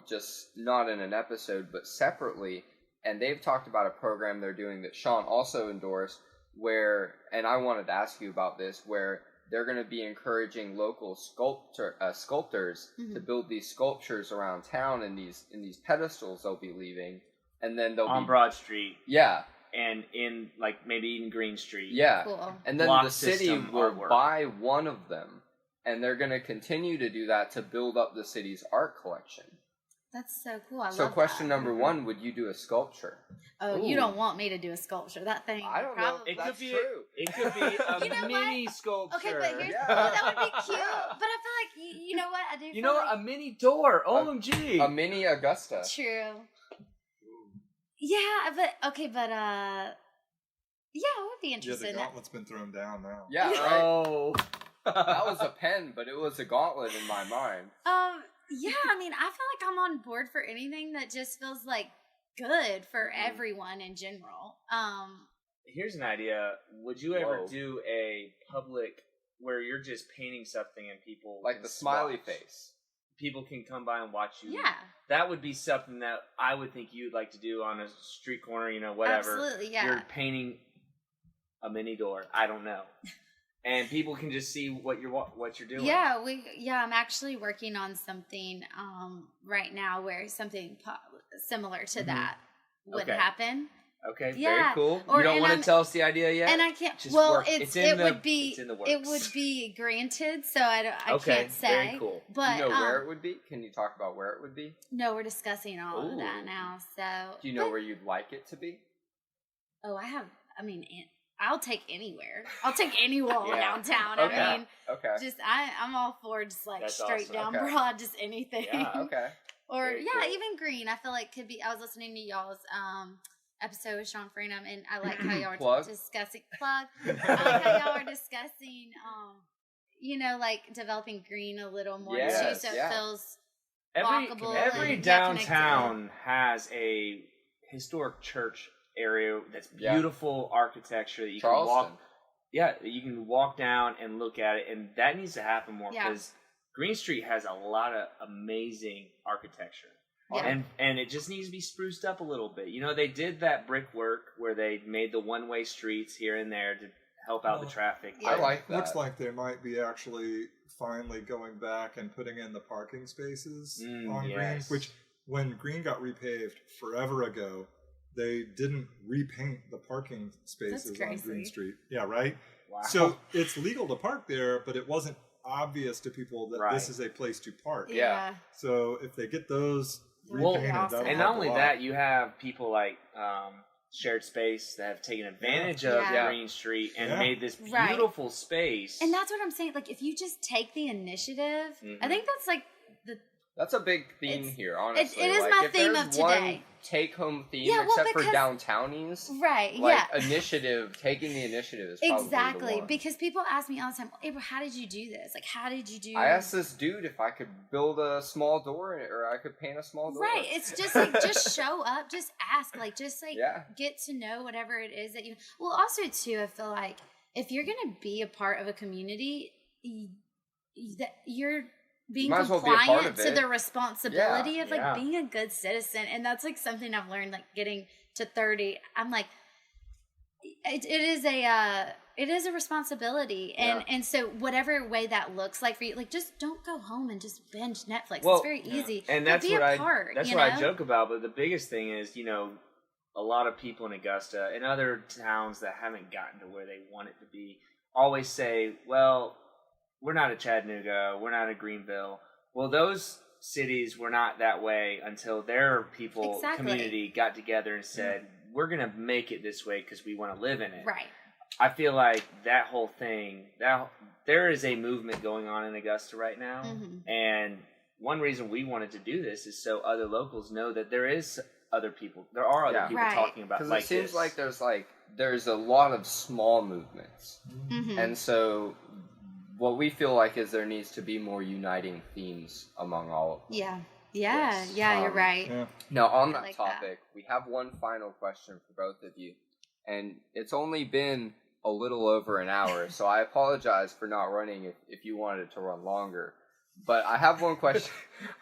just not in an episode, but separately, and they've talked about a program they're doing that Sean also endorsed, where, and I wanted to ask you about this, where they're going to be encouraging local sculptors to build these sculptures around town in these pedestals they'll be leaving, and then they'll on be Broad Street yeah. and in like maybe even Green Street. Yeah. Cool. And then Block the city system will artwork. buy one of them, and they're going to continue to do that to build up the city's art collection. That's so cool. I love So question that. number one, would you do a sculpture? Oh, Ooh. you don't want me to do a sculpture. That thing. I don't know. probably- It That's could be. true. It could be a You know mini what? sculpture. Okay, but here's Yeah. oh, that would be cute. But I feel like you know what I do. You feel know like, what? A mini door. OMG. A mini Augusta. True. Yeah, but yeah, I would be Yeah, interested the in that. gauntlet's been thrown down now. Yeah, right. Oh. That was a pen, but it was a gauntlet in my mind. Yeah, I mean, I feel like I'm on board for anything that just feels like good for everyone in general. Here's an idea. Would you ever Whoa. do a public where you're just painting something and people Like can the smiley swatch? face. People can come by and watch you. Yeah, That would be something that I would think you'd like to do on a street corner, whatever. absolutely, yeah. You're painting a mini door. I don't know. And people can just see what you're doing. Yeah, I'm actually working on something right now where something similar to that would Okay. happen. Okay, Yeah, very cool. or- You don't and want I'm- to tell us the idea yet? And I can't. Just Well, work. it's in it the- would be it's in the works. it would be granted, so I Okay, can't say. very cool. But Do you know where it would be? Can you talk about where it would be? no, we're discussing all of Ooh. that now. So Do you know where you'd like it to be? Oh, I'll take anywhere. I'll take any wall Yeah. downtown. Okay. I mean, Okay. just I'm all for just like That's straight awesome. down Okay. broad, just anything. Yeah, Okay. Or Very yeah, cool. even green. I feel like could be. I was listening to y'all's episode with Sean Freedom, and I like how y'all Plug. were discussing plug. I like how y'all were discussing, like developing green a little more Yes, too, so yeah. it feels Every walkable every and, yeah, connected. downtown has a historic church area that's Yeah. beautiful architecture that you Charleston. can walk. Yeah, you can walk down and look at it, and that needs to happen more Yeah. because Green Street has a lot of amazing architecture. Yeah. And it just needs to be spruced up a little bit. They did that brickwork where they made the one-way streets here and there to help out the Well, traffic. Yeah. I like that. Looks like they might be actually finally going back and putting in the parking spaces on yes. Green, which when Green got repaved forever ago, they didn't repaint the parking spaces on crazy. Green Street. Yeah, right? Wow. So it's legal to park there, but it wasn't obvious to people that Right. this is a place to park. Yeah. So if they get those Well, repainted, awesome. that'll And help not only a lot. that, you have people like Shared Space that have taken advantage of Yeah. Green Street and Yeah. made this Right. beautiful space. And that's what I'm saying. Like, if you just take the initiative, Mhm. I think that's like the That's a big theme It's- here, honestly. it is Like, my if theme there's of today. One take-home theme, Yeah, well, except for because- downtownies. right. Like yeah. initiative, taking the initiative is probably the Exactly, one. because people ask me all the time, April, how did you do this? Like, how did you do? I asked this dude if I could build a small door or I could paint a small door. Right, it's just like just show up, just ask, like just like Yeah. get to know whatever it is that you. Well, also too, I feel like if you're gonna be a part of a community, that you're being Might as well be a part compliant of to it. the responsibility of like yeah. being a good citizen, and that's like something I've learned. Like getting to 30, I'm like, it is a responsibility, and so whatever way that looks like for you, like just don't go home and just binge Netflix. Well, it's very easy, and but that's be what a part, that's you what I know? joke about. But the biggest thing is, a lot of people in Augusta and other towns that haven't gotten to where they want it to be always say, "Well, we're not a Chattanooga, we're not a Greenville." Well, those cities were not that way until their people Exactly. community got together and said, "We're going to make it this way because we want to live in it." Right. I feel like that whole thing, there is a movement going on in Augusta right now. Mhm. And one reason we wanted to do this is so other locals know that there are other people Yeah. people Right. talking about Because like it seems this. like there's a lot of small movements. Mhm. And so what we feel like is there needs to be more uniting themes among all of them. Yeah, Yes. you're right. Yeah. Now, on I that like that. topic, we have one final question for both of you. And it's only been a little over an hour, so I apologize for not running if you wanted it to run longer. But I have one question.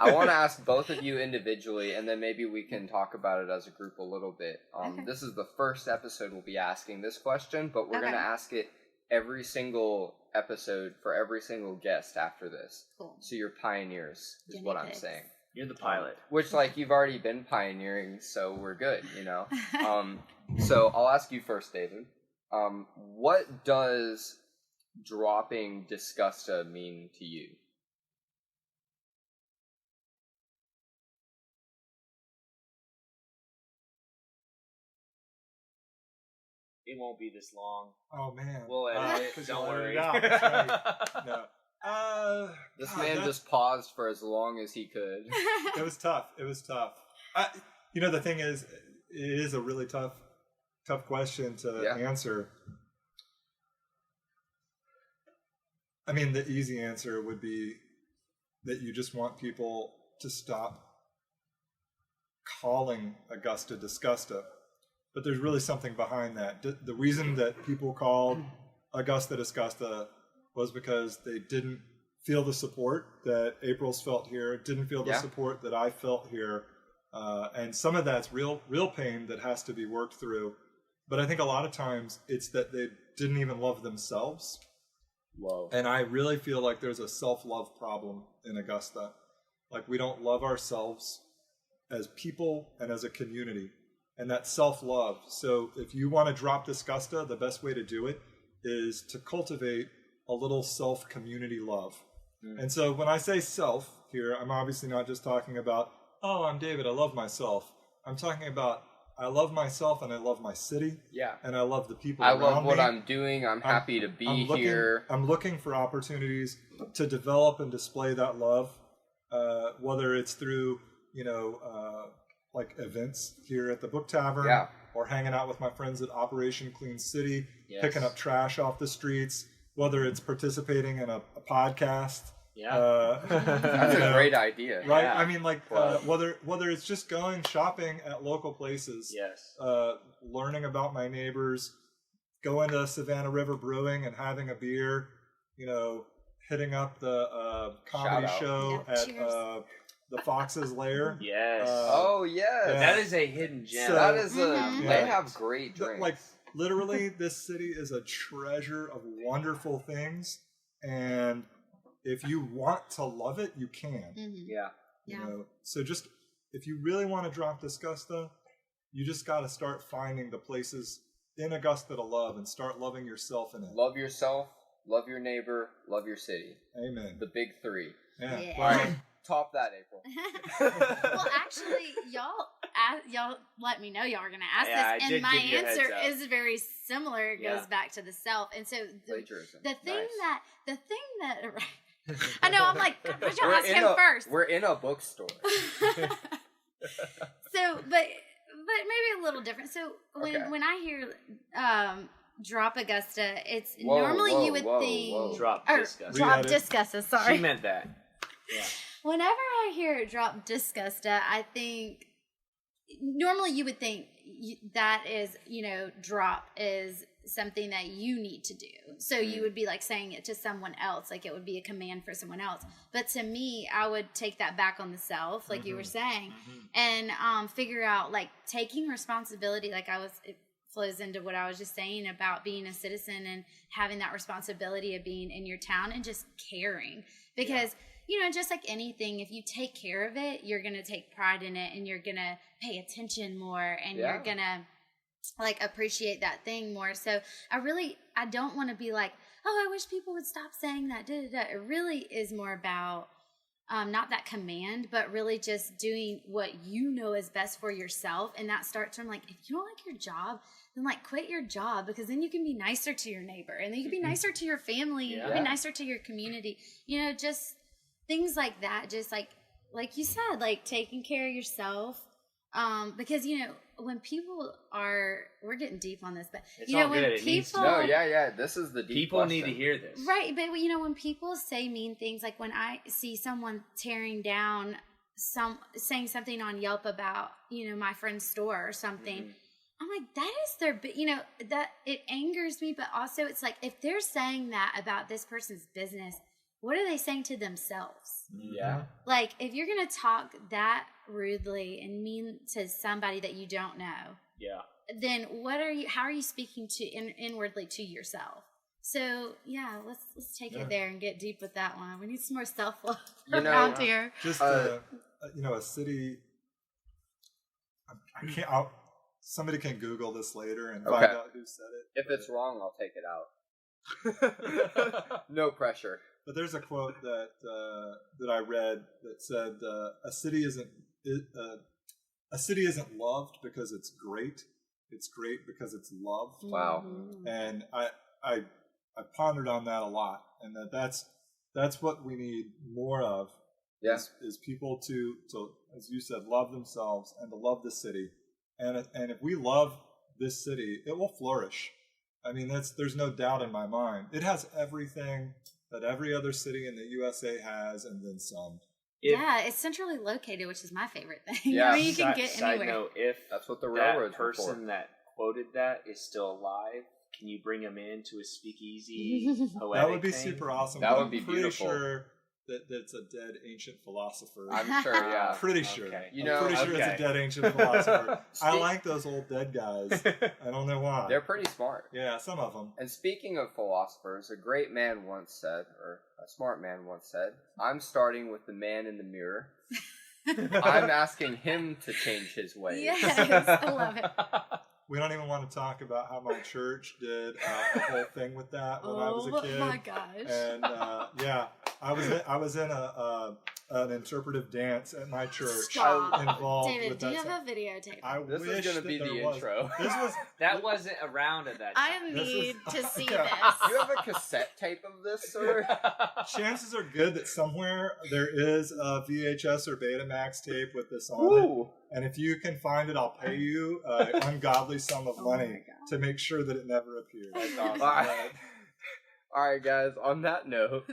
I want to ask both of you individually, and then maybe we can talk about it as a group a little bit. Okay. This is the first episode we'll be asking this question, but we're Okay. going to ask it every single episode for every single guest after this. Cool. So you're pioneers, is Guinea what I'm pigs. saying. You're the pilot. Which, like, you've already been pioneering, so we're good, So I'll ask you first, David. What does Dropping Disgusta mean to you? It won't be this long. Oh man. We'll edit it. Don't worry. That's right. No. This God, man just paused for as long as he could. It was tough. The thing is, it is a really tough question to answer. I mean, the easy answer would be that you just want people to stop calling Augusta Disgusta. But there's really something behind that. The reason that people called Augusta Disgusta was because they didn't feel the support that April's felt here, didn't feel the support that I felt here. And some of that's real pain that has to be worked through. But I think a lot of times it's that they didn't even love themselves. Whoa. And I really feel like there's a self-love problem in Augusta. Like, we don't love ourselves as people and as a community. And that's self-love. So if you want to drop Disgusta, the best way to do it is to cultivate a little self-community love. And so when I say self here, I'm obviously not just talking about, oh, I'm David, I love myself. I'm talking about, I love myself and I love my city. Yeah. And I love the people I around love what me. I'm doing. I'm happy to be here. I'm looking for opportunities to develop and display that love, whether it's through, like events here at the Book Tavern, or hanging out with my friends at Operation Clean City, picking up trash off the streets, whether it's participating in a podcast. Yeah. That's a great idea. Right? Yeah. I mean, like, whether it's just going shopping at local places, Yes. learning about my neighbors, going to Savannah River Brewing and having a beer, hitting up the comedy Shoutout. show at the Fox's Lair. Yes. That is a hidden gem. So- that is Mhm. They have great drinks. Like, literally, this city is a treasure of wonderful things, and if you want to love it, you can. Mhm. yeah. Yeah. So just, if you really want to drop Disgusta, you just got to start finding the places in Augusta to love and start loving yourself in it. Love yourself, love your neighbor, love your city. Amen. The big three. Yeah. Yeah. All right, top that, April. Well, actually, y'all let me know y'all are going to ask Yeah, I this, did and my give you a heads answer up. is very similar. It Yeah. goes back to the self, and so Plagiarism. the thing Nice. that I know, I'm like, why don't you ask him first? We're in a bookstore. So, but maybe a little different. So when I hear drop Augusta, it's normally you would think Drop or Disgusta. drop Re-edit. Disgusta. Sorry. She meant that. Yeah. Whenever I hear drop Disgusta, I think normally you would think that is, drop is something that you need to do. So you would be like saying it to someone else, like it would be a command for someone else. But to me, I would take that back on the self, like you were saying, and figure out like taking responsibility. Like it flows into what I was just saying about being a citizen and having that responsibility of being in your town and just caring. Because just like anything, if you take care of it, you're going to take pride in it and you're going to pay attention more and you're going to like appreciate that thing more. So I don't want to be like, oh, I wish people would stop saying that. Da, da, da. It really is more about not that command, but really just doing what you know is best for yourself. And that starts from like, if you don't like your job, then like quit your job, because then you can be nicer to your neighbor and then you can be nicer to your family. You can be nicer to your community, just things like that. Just like you said, like taking care of yourself. Because when people we're getting deep on this, but It's when all good. It needs to people, This is the deep People question. need to hear this. right? But when people say mean things, like when I see someone tearing down saying something on Yelp about my friend's store or something, I'm like, that is their, that it angers me. But also, it's like, if they're saying that about this person's business, what are they saying to themselves? Yeah. Like, if you're going to talk that rudely and mean to somebody that you don't know, then how are you speaking to inwardly to yourself? So yeah, let's take it there and get deep with that one. We need some more self-love around here. Just a city. I can't. Somebody can Google this later and find out who said it. If it's wrong, I'll take it out. No pressure. But there's a quote that I read that said, "A city isn't loved because it's great. It's great because it's loved." Wow. And I pondered on that a lot, and that's what we need more of. Yeah. Is people to, as you said, love themselves and to love the city, and if we love this city, it will flourish. I mean, there's no doubt in my mind. It has everything that every other city in the USA has, and then some. Yeah, it's centrally located, which is my favorite thing. Yeah. I mean, you can get Side anywhere. note, if That's what the that railroads were person for. that quoted that is still alive, can you bring him into a speakeasy poetic That would be thing? super awesome. That but would be I'm pretty beautiful. sure that's a dead ancient philosopher. I'm sure, yeah. Pretty sure. Okay. You know, I'm pretty sure it's okay. a dead ancient philosopher. I like those old dead guys. I don't know why. They're pretty smart. Yeah, some of them. And speaking of philosophers, a great man once said, or a smart man once said, "I'm starting with the man in the mirror. I'm asking him to change his ways." Yes, I love it. We don't even want to talk about how my church did a whole thing with that when I was a kid. Oh my gosh. And yeah, I was in an interpretive dance at my church. Stop. Involved David, with do you that have a videotape? I This is wish gonna that be the there was. intro. This was That wasn't around at that time. I need to see Do you this. have a cassette tape of this, sir? chances are good that somewhere there is a VHS or Betamax tape with this on it. Ooh. And if you can find it, I'll pay you an ungodly sum of Oh my money God. to make sure that it never appears. That's awesome. All right, guys. On that note,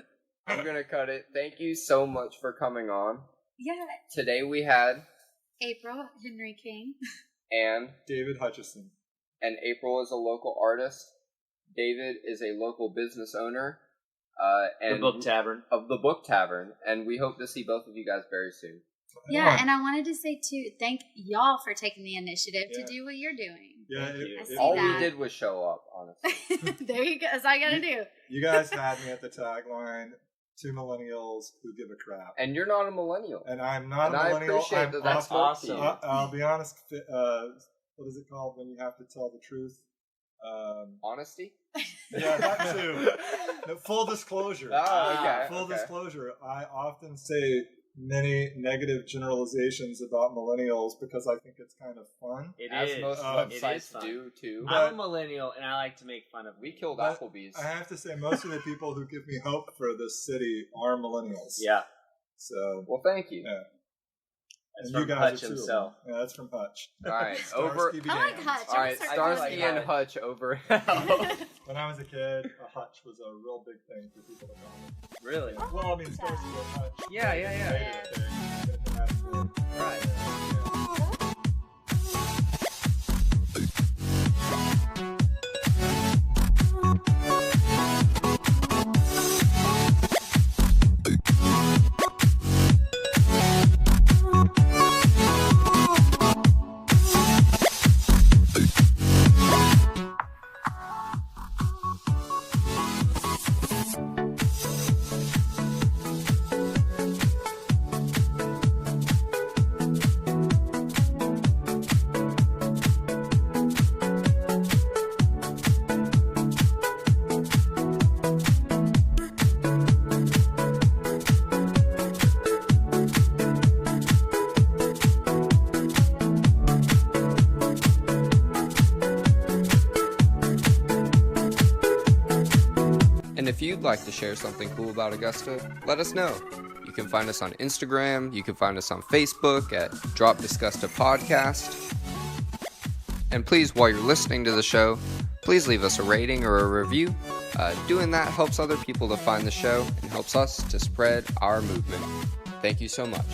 I'm gonna cut it. Thank you so much for coming on. Yeah. Today we had April Henry King. Anne, David Hutchison. and April is a local artist. David is a local business owner. And The Book Tavern. of the Book Tavern, and we hope to see both of you guys very soon. Yeah, and I wanted to say too, thank y'all for taking the initiative Yeah. to do what you're doing. Yeah, Thank you. I see All that. we did was show up, honestly. There you go. That's all I gotta do. you guys had me at the tagline, "Two millennials who give a crap." And you're not a millennial. And I'm not And a I millennial. appreciate I'm that that's awesome. I'll be honest. What is it called when you have to tell the truth? Honesty? Yeah, that too. No, full disclosure. Oh, okay. Full okay. disclosure. I often say many negative generalizations about millennials because I think it's kind of fun. It As is. most It is websites fun. do, too. I'm a millennial, and I like to make fun of We me. killed But Applebee's. I have to say, most of the people who give me hope for this city are millennials. Yeah. So, Well, thank you. yeah. That's And from you guys Hutch are too. himself. Yeah, that's from Hutch. All right, Starsky over. be I like damned. Hutch. All right, I'm Starsky like and Hutch. Hutch over. When I was a kid, a Hutch was a real big thing for people to call me. Really? Well, I mean, Starsky and Hutch. Yeah, yeah, yeah. Made it a thing. That's Right. And if you'd like to share something cool about Augusta, let us know. You can find us on Instagram. You can find us on Facebook at Drop Disgusta Podcast. And please, while you're listening to the show, please leave us a rating or a review. Doing that helps other people to find the show and helps us to spread our movement. Thank you so much.